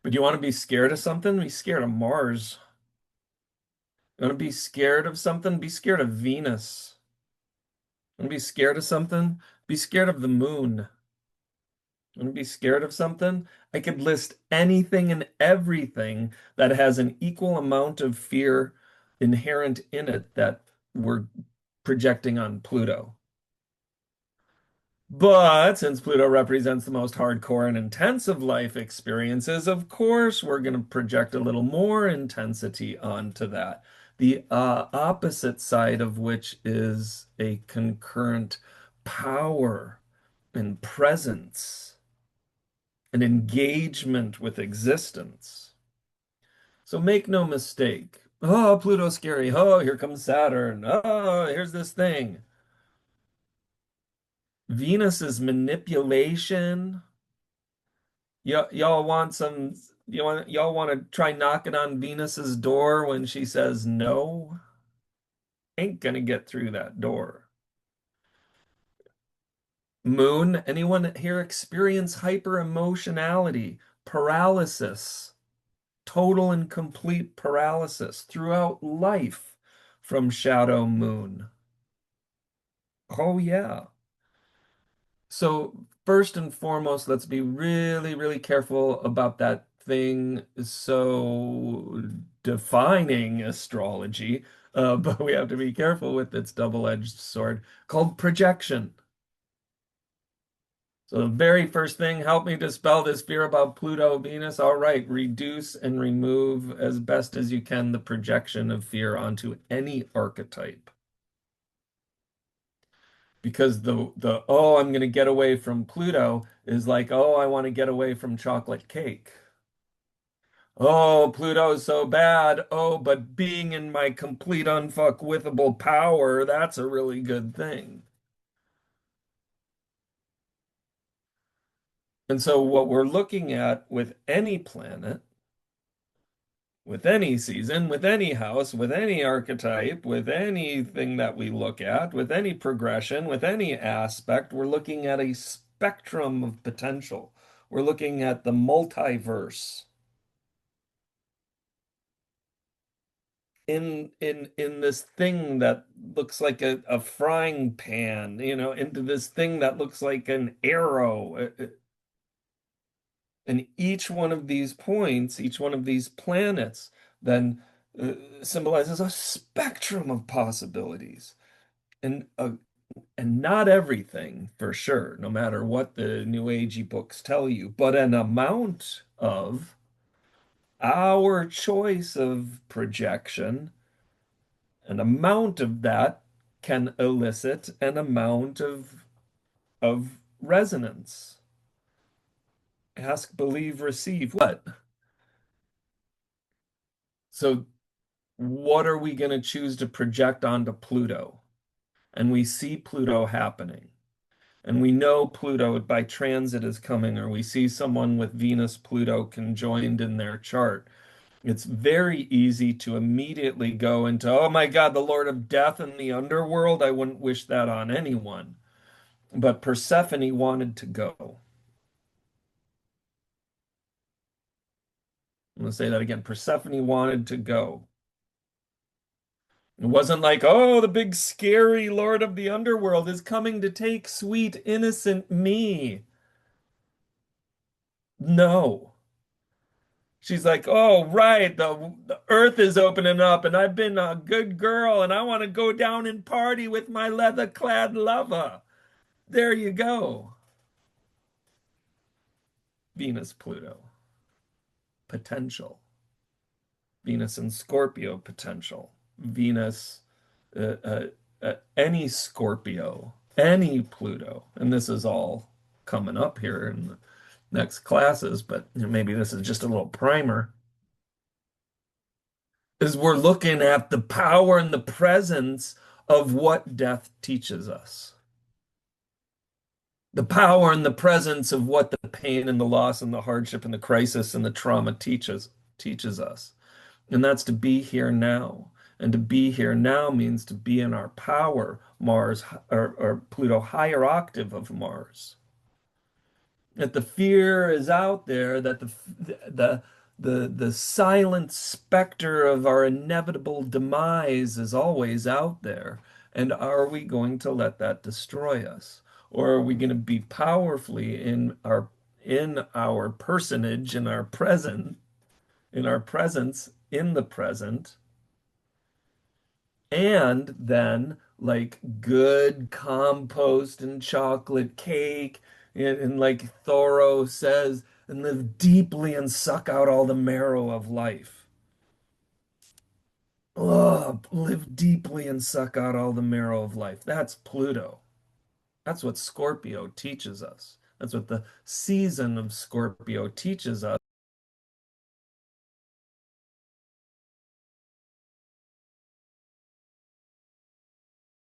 But you want to be scared of something? Be scared of Mars. You want to be scared of something? Be scared of Venus. Want to be scared of something? Be scared of the moon. Want to be scared of something? I could list anything and everything that has an equal amount of fear inherent in it that we're projecting on Pluto. But since Pluto represents the most hardcore and intensive life experiences, of course, we're going to project a little more intensity onto that. The opposite side of which is a concurrent power and presence, an engagement with existence. So make no mistake. Oh, Pluto's scary. Oh, here comes Saturn. Oh, here's this thing. Venus is manipulation. Y'all want some, y'all want to try knocking on Venus's door when she says no? Ain't gonna get through that door. Moon, anyone here experience hyper emotionality, paralysis, total and complete paralysis throughout life from shadow moon? Oh yeah. So first and foremost, let's be really, really careful about that thing. So defining astrology, but we have to be careful with its double-edged sword called projection. So the very first thing, help me dispel this fear about Pluto, Venus. All right, reduce and remove as best as you can the projection of fear onto any archetype. Because the oh, I'm going to get away from Pluto is like, oh, I want to get away from chocolate cake. Oh, Pluto's so bad. Oh, but being in my complete unfuckwithable power, that's a really good thing. And so what we're looking at with any planet, with any season, with any house, with any archetype, with anything that we look at, with any progression, with any aspect, we're looking at a spectrum of potential. We're looking at the multiverse in this thing that looks like a frying pan, into this thing that looks like an arrow. And each one of these points, each one of these planets, then symbolizes a spectrum of possibilities. And and not everything for sure, no matter what the New Agey books tell you, but an amount of our choice of projection, an amount of that can elicit an amount of resonance. Ask, believe, receive. What? So what are we going to choose to project onto Pluto? And we see Pluto happening. And we know Pluto by transit is coming, or we see someone with Venus Pluto conjoined in their chart. It's very easy to immediately go into, oh my God, the Lord of Death and the underworld. I wouldn't wish that on anyone. But Persephone wanted to go. I'm going to say that again. Persephone wanted to go. It wasn't like, oh, the big scary Lord of the underworld is coming to take sweet, innocent me. No. She's like, oh, right, the earth is opening up, and I've been a good girl, and I want to go down and party with my leather-clad lover. There you go. Venus, Pluto, potential. Venus and Scorpio, potential. Venus, any Scorpio, any Pluto. And this is all coming up here in the next classes, but maybe this is just a little primer. Is we're looking at the power and the presence of what death teaches us. The power and the presence of what the pain and the loss and the hardship and the crisis and the trauma teaches us. And that's to be here now. And to be here now means to be in our power, Mars or Pluto, higher octave of Mars. that the fear is out there, that the silent specter of our inevitable demise is always out there. And are we going to let that destroy us? Or are we going to be powerfully in our personage, in our presence, in the present, and then like good compost and chocolate cake and like Thoreau says, and live deeply and suck out all the marrow of life. Oh, live deeply and suck out all the marrow of life. That's Pluto. That's what Scorpio teaches us. That's what the season of Scorpio teaches us.